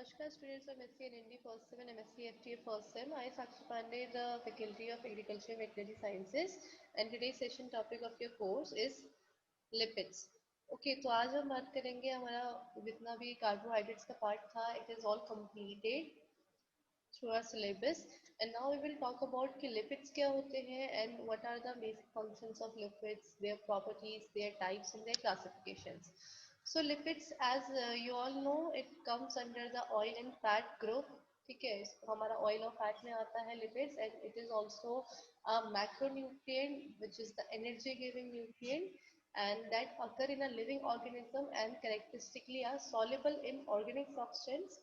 Namaskar students of MSc in ND first sem and MSc FTA first sem. I am Sakshi Pandey, the Faculty of Agriculture and Veterinary Sciences, and today's session topic of your course is lipids. Okay, तो आज हम बात करेंगे हमारा जितना भी carbohydrates का part था, it is all completed through our syllabus, and now we will talk about कि lipids क्या होते हैं and what are the basic functions of lipids, their properties, their types and their classifications. So lipids, as you all know, it comes under the oil and fat group. ठीक है, हमारा oil और fat में आता है lipids, and it is also a macronutrient which is the energy giving nutrient, and that occur in a living organism and characteristically are soluble in organic substance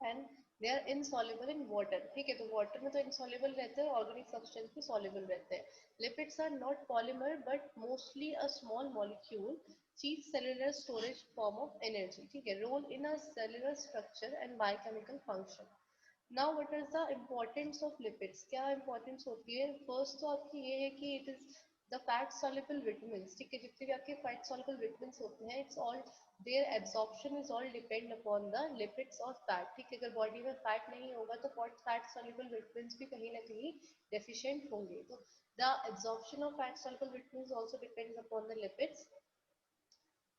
and they are insoluble in water. ठीक है, तो water में तो insoluble रहते हैं, organic substance में soluble रहते हैं. Lipids are not polymer but mostly a small molecule, chief cellular storage form of energy. ठीक है, role in a cellular structure and biochemical function. Now what is the importance of lipids? क्या importance होती है? First तो आपकी ये है कि it is the fat soluble vitamins. ठीक है, जितने भी आपके fat soluble vitamins होते हैं, it's all their absorption is all depend upon the lipids or fat. ठीक है, अगर बॉडी में फैट नहीं होगा तो फैट soluble vitamins भी कहीं ना कहीं deficient होंगे. तो the absorption of fat soluble vitamins also depends upon the lipids.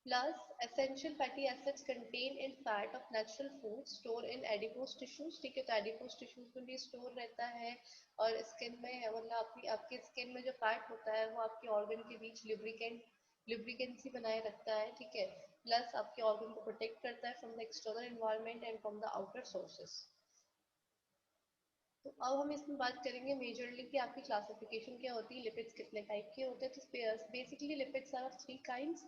Plus, essential fatty acids contained in fat of natural food store in adipose tissues. ठीक है, तो adipose tissues में भी store रहता है और स्किन में मतलब आपकी स्किन में जो फैट होता है वो आपके ऑर्गन के बीच लुब्रिकेंसी बनाए रखता है. ठीक है, प्लस आपके ऑर्गन को प्रोटेक्ट करता है from the external environment and from the outer sources. तो अब हम इसमें बात करेंगे मेजरली कि आपकी क्लासिफिकेशन क्या होती है, लिपिड्स कितने टाइप के होते हैं. तो basically lipids are of three kinds.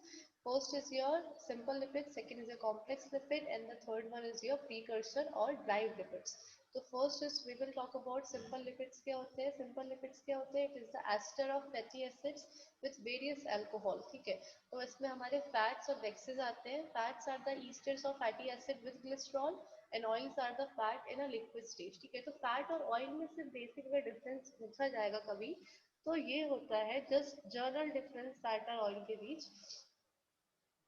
First is your simple lipid, second is your complex lipid and the third one is your precursor और ड्राइव लिपिड्स. तो first is we will talk about simple lipids. क्या होते हैं simple lipids? क्या होते हैं? It is the ester of fatty acids with various alcohol. ठीक है, तो इसमें हमारे फैट्स और बेक्सेस आते हैं. Fats are the esters of fatty acid with glycerol and oils are the fat in a liquid stage. ठीक है, तो फैट और ऑयल में सिर्फ बेसिक में डिफरेंस पूछा जाएगा कभी तो ये होता है जस्ट जनरल डिफरेंस फैट और ऑयल के बीच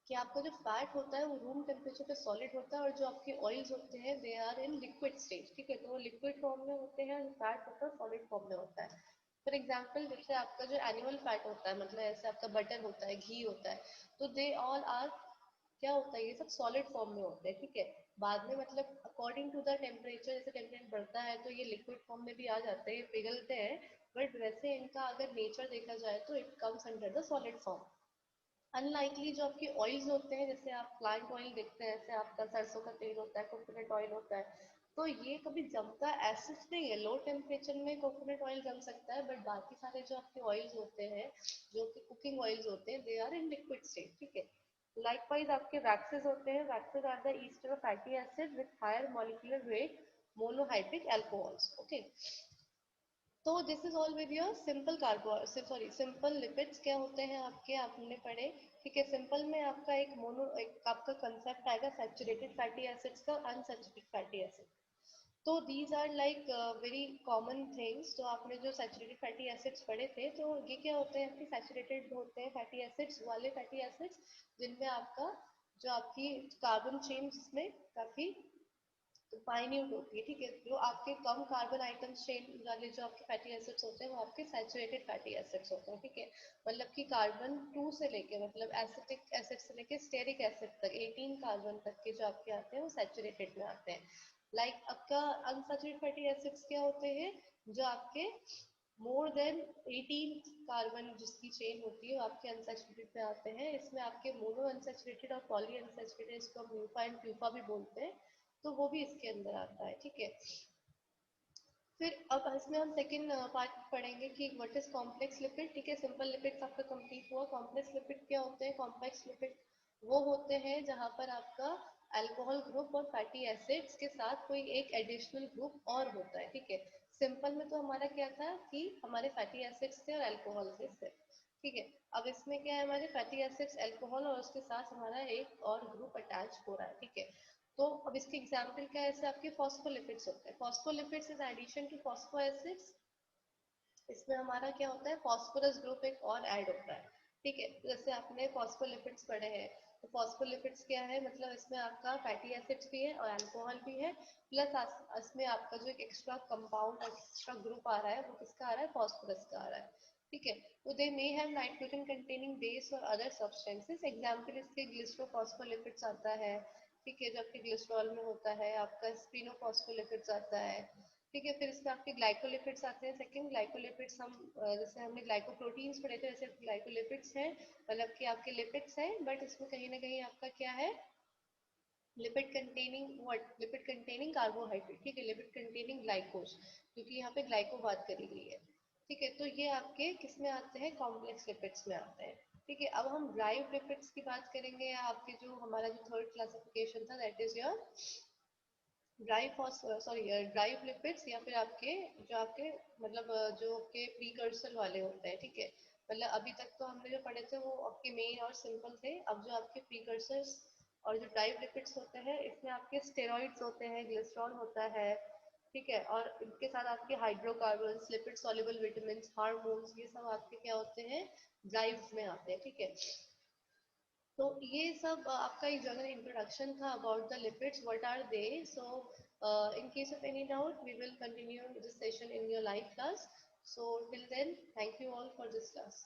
कि आपका जो फैट होता है वो रूम टेम्परेचर पे सॉलिड होता है और जो आपके ऑयल्स होते हैं they are in liquid stage. ठीक है, तो वो लिक्विड फॉर्म में होते हैं, फैट होता है सॉलिड फॉर्म में होता है. फॉर एग्जाम्पल जैसे आपका जो एनिमल फैट होता है, मतलब ऐसे आपका बटर होता है, घी होता है, तो दे ऑल आर क्या होता है, ये सब सॉलिड फॉर्म में होते हैं. ठीक है, बाद में मतलब अकॉर्डिंग टू द टेम्परेचर, जैसे टेम्परेचर बढ़ता है तो ये लिक्विड फॉर्म में भी आ जाते हैं, पिघलते हैं, बट वैसे इनका अगर नेचर देखा जाए तो it comes under the solid form. Unlikely जो आपके ऑयल्स होते हैं, जैसे आप प्लांट ऑयल देखते हैं, जैसे आपका सरसों का तेल होता है, कोकोनट ऑयल होता है, तो ये कभी जमता एसिड नहीं है. लो टेम्परेचर में कोकोनट ऑयल जम सकता है, बट बाकी सारे जो आपके ऑयल्स होते हैं, जो कि कुकिंग ऑयल्स होते हैं, they are in liquid state. ठीक है, लाइकवाइज आपके वैक्सेस होते हैं. Waxes are the ester of fatty acid with higher molecular weight monohydric alcohols. Okay, तो this is all with your simple simple lipids. क्या होते हैं आपके, आपने पढ़े. ठीक है, सिंपल में आपका एक आपका कंसेप्ट आएगा सैचुरेटेड फैटी एसिड्स का, अनसैचुरेटेड फैटी एसिड. तो these are like very common things. तो आपने जो सैचुरेटेड फैटी एसिड्स पढ़े थे, तो ये क्या होते हैं आपके सैचुरेटेड होते हैं फैटी एसिड्स, वाले फैटी एसिड्स जिनमें आपका जो आपकी कार्बन चेन में काफी माइन्यूट होती है. ठीक है, जो आपके कम कार्बन आइटम्स चेन वाले जो आपके फैटी एसिड्स होते हैं वो आपके सैचुरेटेड फैटी एसिड्स होते हैं. ठीक है, मतलब कि कार्बन 2 से लेके मतलब एसिटिक एसिड से लेके स्टेरिक एसिड तक 18 कार्बन तक के जो आपके आते हैं वो सैचुरेटेड में आते हैं. लाइक आपका अनसैचुरेटेड फैटी एसिड्स क्या होते हैं, जो आपके मोर देन 18 कार्बन जिसकी चेन होती है वो आपके अनसैचुरेटेड में आते हैं. इसमें आपके मोनो अनसैचुरेटेड और पॉली अनसैचुरेटेड, इसको हम म्यूफा एंड प्यूफा भी बोलते हैं, तो वो भी इसके अंदर आता है. ठीक है, फिर अब इसमें हम सेकंड पार्ट पढ़ेंगे कि व्हाट इज कॉम्प्लेक्स लिपिड. ठीक है, सिंपल लिपिड्स आपका कंप्लीट हुआ. कॉम्प्लेक्स लिपिड क्या होते हैं? कॉम्प्लेक्स लिपिड वो होते हैं जहां पर आपका अल्कोहल ग्रुप और फैटी एसिड्स के साथ कोई एक एडिशनल ग्रुप और होता है. ठीक है, सिंपल में तो हमारा क्या था कि हमारे फैटी एसिड्स थे और अल्कोहल थे सिर्फ. ठीक है, अब इसमें क्या है, हमारे फैटी एसिड्स, अल्कोहल और उसके साथ हमारा एक और ग्रुप अटैच हो रहा है. ठीक है, तो अब इसके एग्जाम्पल क्या है, ऐसे आपके फॉस्फोलिपिड्स होते हैं. Phospholipids is addition to phospho acids. इसमें हमारा क्या होता है, फॉस्फोरस ग्रुप एक और ऐड होता है. ठीक है, जैसे आपने फॉस्फोलिपिड्स पढ़े हैं, तो फॉस्फोलिपिड्स क्या है, मतलब इसमें आपका फैटी एसिड्स भी है और अल्कोहल भी है, प्लस इसमें आपका जो एक एक्स्ट्रा कंपाउंड एक्स्ट्रा ग्रुप आ रहा है वो किसका आ रहा है, फॉस्फोरस का आ रहा है, ठीक है। तो they may have nitrogen containing base और अदर सब्सटेंसेस, एग्जांपल इसके ग्लिसरोफॉस्फोलिपिड्स आता है, ठीक है, जबकि ग्लिसरॉल में होता है आपका स्पिनोफॉस्फोलिपिड्स आता है, ठीक है। फिर इसमें आपके ग्लाइकोलिपिड्स आते हैं, सेकंड ग्लाइकोलिपिड्स हम जैसे हमने ग्लाइकोप्रोटीन्स पढ़े थे वैसे ग्लाइकोलिपिड्स हैं, मतलब कि आपके लिपिड्स हैं, बट इसमें कहीं ना कहीं आपका क्या है, lipid containing what, lipid containing carbohydrate, ठीक है, लिपिड कंटेनिंग ग्लाइकोज, क्योंकि यहाँ पे ग्लाइको बात करी गई है, ठीक है। तो ये आपके किस में आते हैं, कॉम्प्लेक्स लिपिड्स में आते हैं, ठीक है। अब हम ड्राइव लिपिड्स की बात करेंगे, या आपके जो हमारा जो थर्ड क्लासिफिकेशन था that is your drive lipids, या फिर आपके जो आपके मतलब जो आपके प्रीकर्सर वाले होते हैं, ठीक है। मतलब अभी तक तो हमने जो पढ़े थे वो आपके मेन और सिंपल थे, अब जो आपके प्रीकर्सर्स और जो ड्राइव लिपिड्स होते हैं इसमें आपके स्टेरॉइड्स होते हैं, ग्लिसरॉल होता है, ठीक है, और इनके साथ आपके hydrocarbons, lipid soluble vitamin, hormones, ये सब आपके क्या होते हैं, ड्राइव्स में आते हैं, ठीक है। तो ये सब आपका एक जनरल इंट्रोडक्शन था about the lipids, what are they. So in case of any doubt we will continue this session in your live class, so till then thank you all for this class.